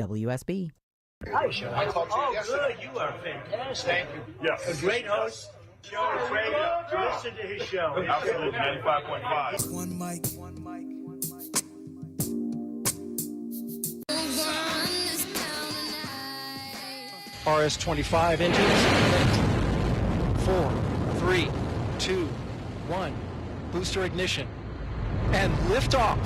WSB. Hi, Sean. I talked to you yesterday. Good. You are fantastic. Thank you. Yes. A great host. Sean radio. Listen to his show. Absolutely. 95.5. One mic. RS-25 engines. 4, 3, 2, 1. Booster ignition. And liftoff.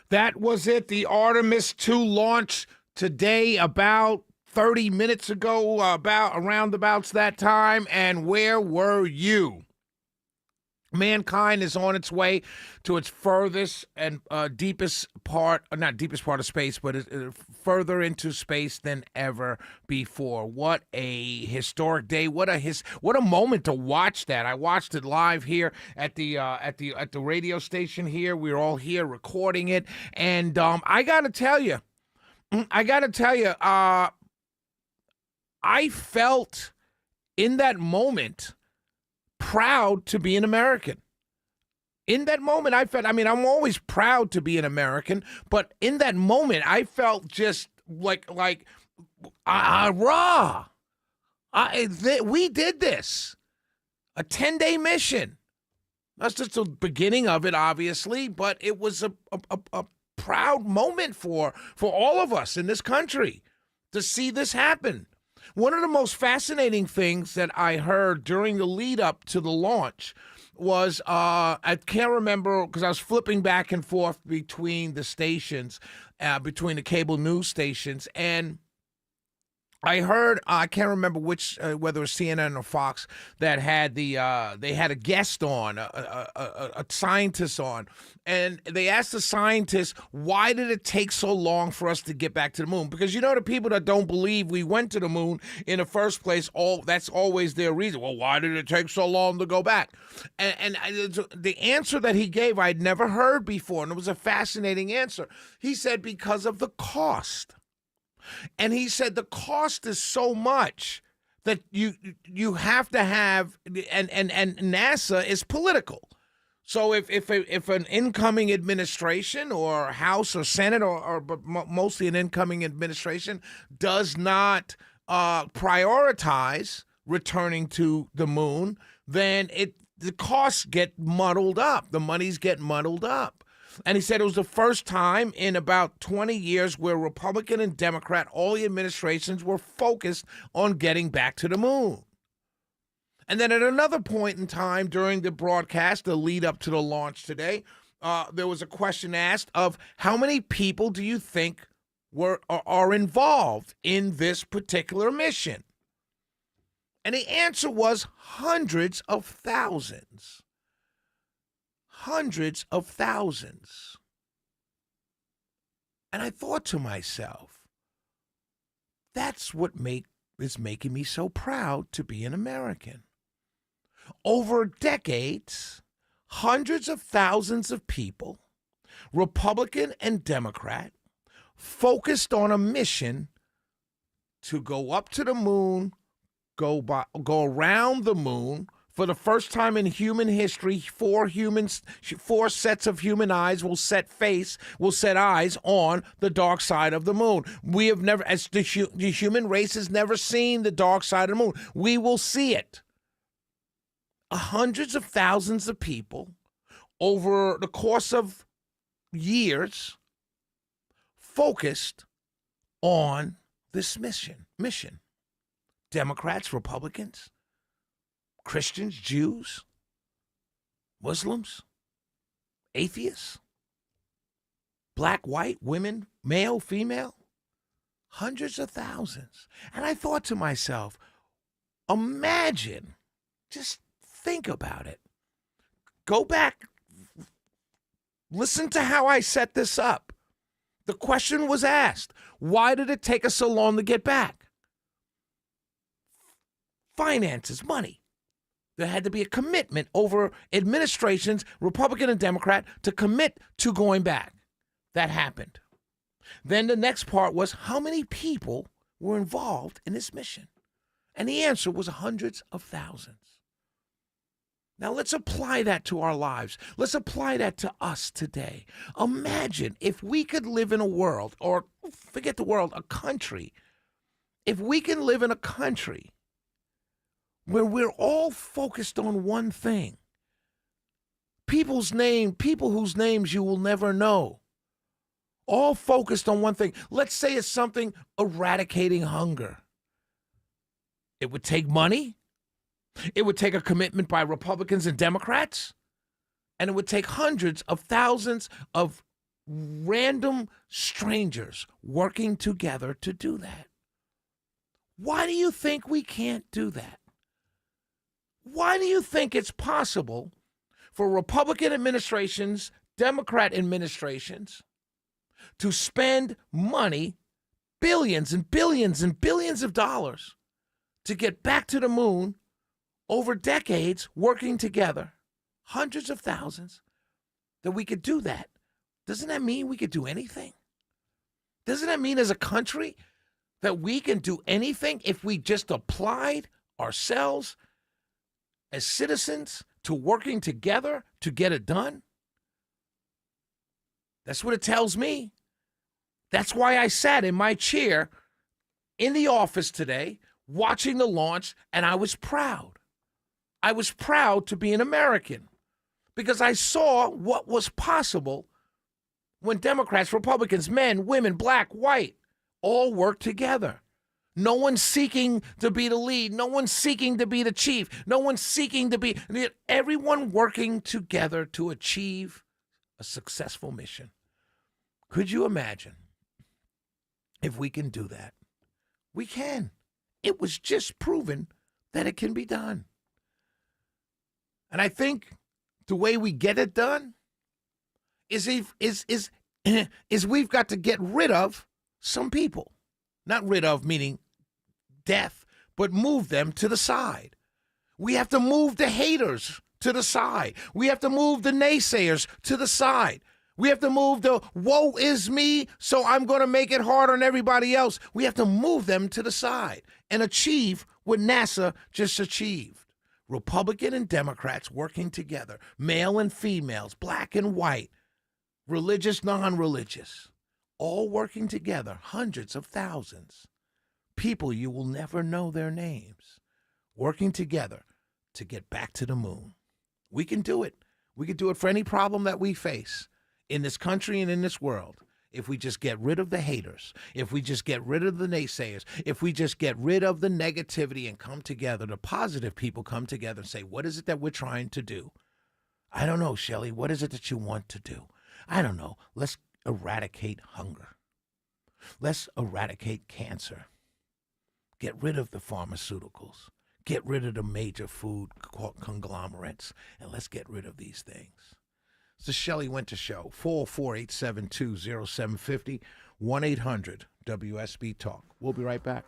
That was it. The Artemis 2 launch today about 30 minutes ago, around abouts that time. And where were you? Mankind is on its way to its furthest and deepest part, not deepest part of space, but further into space than ever before. What a historic day! What a moment to watch that. I watched it live here at the radio station here. We were all here recording it, and I got to tell you, I felt in that moment proud to be an American. In that moment, I'm always proud to be an American, but in that moment, I felt just like rah! We did this. A 10-day mission. That's just the beginning of it, obviously, but it was a proud moment for all of us in this country to see this happen. One of the most fascinating things that I heard during the lead up to the launch was, I can't remember because I was flipping back and forth between the stations, between the cable news stations, and I heard, I can't remember which, whether it was CNN or Fox, that had they had a guest on, a scientist on, and they asked the scientist, why did it take so long for us to get back to the moon? Because you know the people that don't believe we went to the moon in the first place, that's always their reason. Well, why did it take so long to go back? And the answer that he gave I'd never heard before, and it was a fascinating answer. He said because of the cost. And he said the cost is so much that you have to have, and NASA is political. So if an incoming administration or House or Senate but mostly an incoming administration does not prioritize returning to the moon, then the costs get muddled up. The monies get muddled up. And he said it was the first time in about 20 years where Republican and Democrat, all the administrations were focused on getting back to the moon. And then at another point in time during the broadcast, the lead up to the launch today, there was a question asked of how many people do you think are involved in this particular mission? And the answer was hundreds of thousands. Hundreds of thousands. And I thought to myself, that's what is making me so proud to be an American. Over decades, hundreds of thousands of people, Republican and Democrat, focused on a mission to go up to the moon, go around the moon. For the first time in human history, four sets of human eyes will set eyes on the dark side of the moon. We have never, as the human race has never seen the dark side of the moon. We will see it. Hundreds of thousands of people over the course of years focused on this mission. Democrats, Republicans, Christians, Jews, Muslims, atheists, black, white, women, male, female, hundreds of thousands. And I thought to myself, imagine, just think about it. Go back, listen to how I set this up. The question was asked, why did it take us so long to get back? Finances, money. There had to be a commitment over administrations, Republican and Democrat, to commit to going back. That happened. Then the next part was how many people were involved in this mission? And the answer was hundreds of thousands. Now let's apply that to our lives. Let's apply that to us today. Imagine if we could live in a world, or forget the world, a country. If we can live in a country where we're all focused on one thing, people whose names you will never know, all focused on one thing. Let's say it's something eradicating hunger. It would take money. It would take a commitment by Republicans and Democrats. And it would take hundreds of thousands of random strangers working together to do that. Why do you think we can't do that? Why do you think it's possible for Republican administrations, Democrat administrations, to spend money, billions and billions and billions of dollars, to get back to the moon over decades, working together, hundreds of thousands, that we could do that? Doesn't that mean we could do anything? Doesn't that mean as a country that we can do anything if we just applied ourselves as citizens to working together to get it done? That's what it tells me. That's why I sat in my chair in the office today watching the launch, and I was proud. I was proud to be an American because I saw what was possible when Democrats, Republicans, men, women, black, white, all work together. No one's seeking to be the lead. No one's seeking to be the chief. No one's seeking to be, everyone working together to achieve a successful mission. Could you imagine if we can do that? We can. It was just proven that it can be done. And I think the way we get it done is we've got to get rid of some people. Not rid of meaning death, but move them to the side. We have to move the haters to the side. We have to move the naysayers to the side. We have to move the woe is me, so I'm going to make it hard on everybody else. We have to move them to the side and achieve what NASA just achieved. Republican and Democrats working together, male and females, black and white, religious, non-religious, all working together, hundreds of thousands. People you will never know their names, working together to get back to the moon. We can do it. We can do it for any problem that we face in this country and in this world. If we just get rid of the haters, if we just get rid of the naysayers, if we just get rid of the negativity and come together, the positive people come together and say, what is it that we're trying to do? I don't know, Shelley. What is it that you want to do? I don't know. Let's eradicate hunger. Let's eradicate cancer. Get rid of the pharmaceuticals. Get rid of the major food conglomerates. And let's get rid of these things. It's the Shelley Winter Show, 404-872-0750, 1-800-WSB-TALK. We'll be right back.